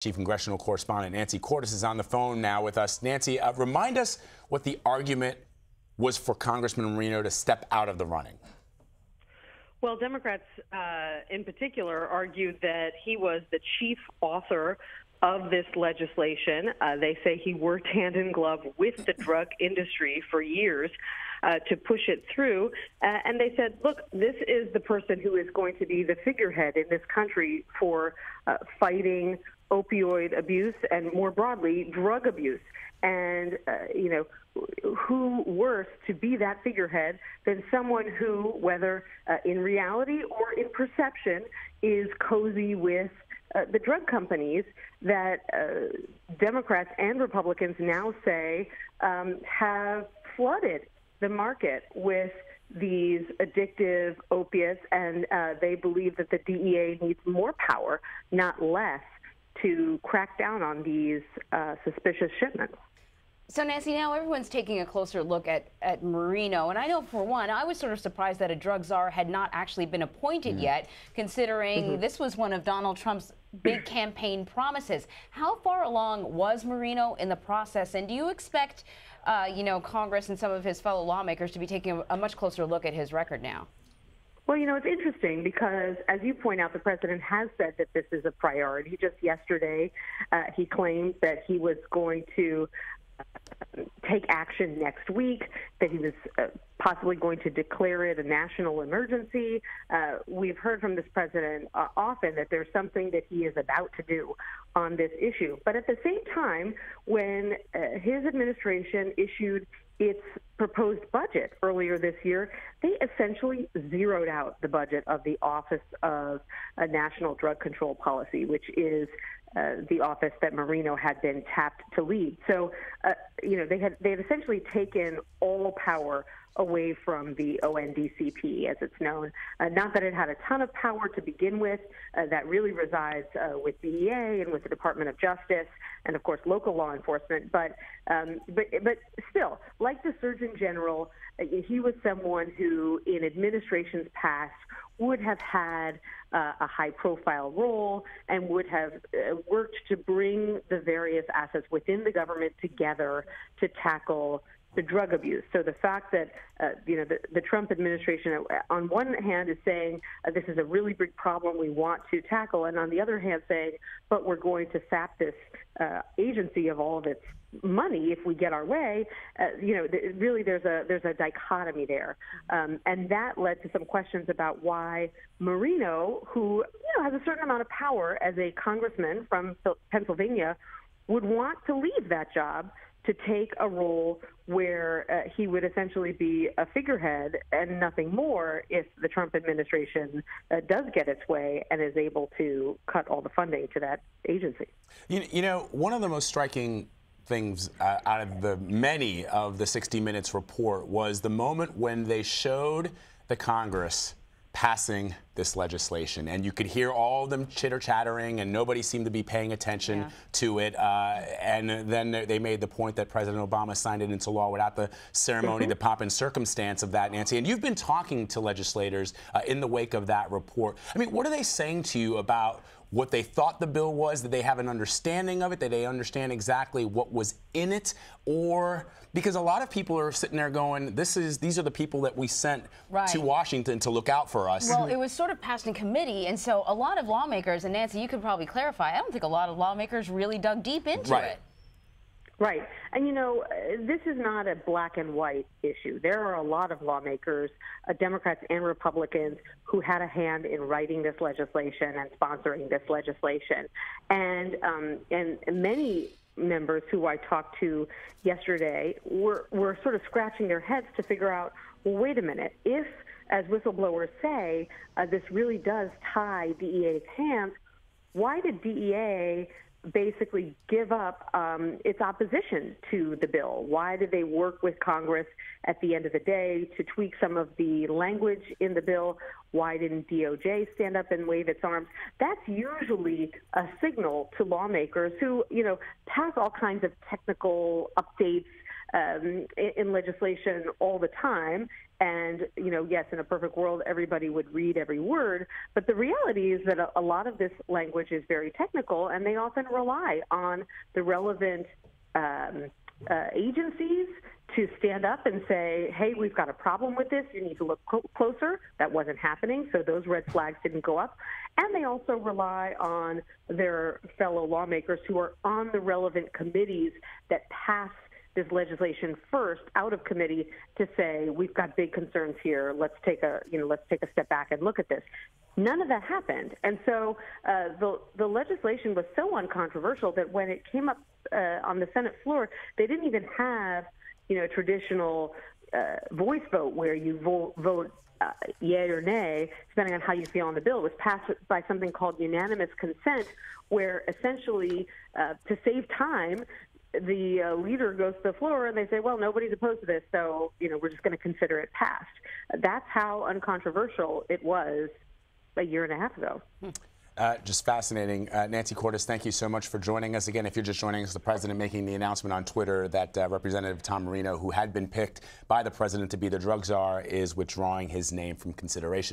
Chief Congressional Correspondent Nancy Cordes is on the phone now with us. Nancy, remind us what the argument was for Congressman Marino to step out of the running. Well, Democrats in particular argued that he was the chief author of this legislation. They say he worked hand in glove with the drug industry for years to push it through. And they said, look, this is the person who is going to be the figurehead in this country for fighting opioid abuse and more broadly drug abuse. And, who worse to be that figurehead than someone who, whether in reality or in perception, is cozy with the drug companies that Democrats and Republicans now say have flooded the market with these addictive opiates, and they believe that the DEA needs more power, not less, to crack down on these suspicious shipments. So, Nancy, now everyone's taking a closer look at Marino. And I know, for one, I was sort of surprised that a drug czar had not actually been appointed yet, considering this was one of Donald Trump's big campaign promises. How far along was Marino in the process? And do you expect, Congress and some of his fellow lawmakers to be taking a much closer look at his record now? Well, it's interesting because, as you point out, the president has said that this is a priority. Just yesterday, he claimed that he was going to take action next week, that he was possibly going to declare it a national emergency. We've heard from this president often that there's something that he is about to do on this issue. But at the same time, when his administration issued its proposed budget earlier this year, they essentially zeroed out the budget of the Office of National Drug Control Policy, which is the office that Marino had been tapped to lead. So, they had essentially taken all power away from the ONDCP, as it's known. Not that it had a ton of power to begin with. That really resides with DEA and with the Department of Justice and, of course, local law enforcement. But still, like the Surgeon General, he was someone who, in administrations past, would have had a high-profile role and would have worked to bring the various assets within the government together to tackle the drug abuse. So the fact that the Trump administration, on one hand, is saying this is a really big problem we want to tackle, and on the other hand, saying, but we're going to sap this agency of all of its money if we get our way. Really, there's a dichotomy there, and that led to some questions about why Marino, who has a certain amount of power as a congressman from Pennsylvania, would want to leave that job to take a role where he would essentially be a figurehead and nothing more if the Trump administration does get its way and is able to cut all the funding to that agency. One of the most striking things out of the many of the 60 Minutes report was the moment when they showed the Congress passing this legislation, and you could hear all of them chitter-chattering, and nobody seemed to be paying attention to it. And then they made the point that President Obama signed it into law without the ceremony, the pomp and circumstance of that, Nancy. And you've been talking to legislators in the wake of that report. I mean, what are they saying to you about what they thought the bill was? Did they have an understanding of it? Did they understand exactly what was in it? Or because a lot of people are sitting there going, these are the people that we sent to Washington to look out for us. Well, it was sort of passed in committee, and so a lot of lawmakers, and Nancy, you could probably clarify, I don't think a lot of lawmakers really dug deep into it. Right. And, this is not a black and white issue. There are a lot of lawmakers, Democrats and Republicans, who had a hand in writing this legislation and sponsoring this legislation. And many members who I talked to yesterday were sort of scratching their heads to figure out, well, wait a minute, if, as whistleblowers say, this really does tie DEA's hands, why did DEA basically give up its opposition to the bill? Why did they work with Congress at the end of the day to tweak some of the language in the bill? Why didn't DOJ stand up and wave its arms? That's usually a signal to lawmakers who, pass all kinds of technical updates in legislation all the time. And, yes, in a perfect world, everybody would read every word. But the reality is that a lot of this language is very technical, and they often rely on the relevant agencies to stand up and say, hey, we've got a problem with this. You need to look closer. That wasn't happening, so those red flags didn't go up. And they also rely on their fellow lawmakers who are on the relevant committees that pass this legislation first out of committee to say, we've got big concerns here. Let's take a step back and look at this. None of that happened. And so the legislation was so uncontroversial that when it came up on the Senate floor, they didn't even have, a traditional voice vote where you vote yay or nay, depending on how you feel on the bill. It was passed by something called unanimous consent, where essentially, to save time, the leader goes to the floor and they say, well, nobody's opposed to this, so, we're just going to consider it passed. That's how uncontroversial it was a year and a half ago. Just fascinating. Nancy Cordes, thank you so much for joining us. Again, if you're just joining us, the president making the announcement on Twitter that Representative Tom Marino, who had been picked by the president to be the drug czar, is withdrawing his name from consideration.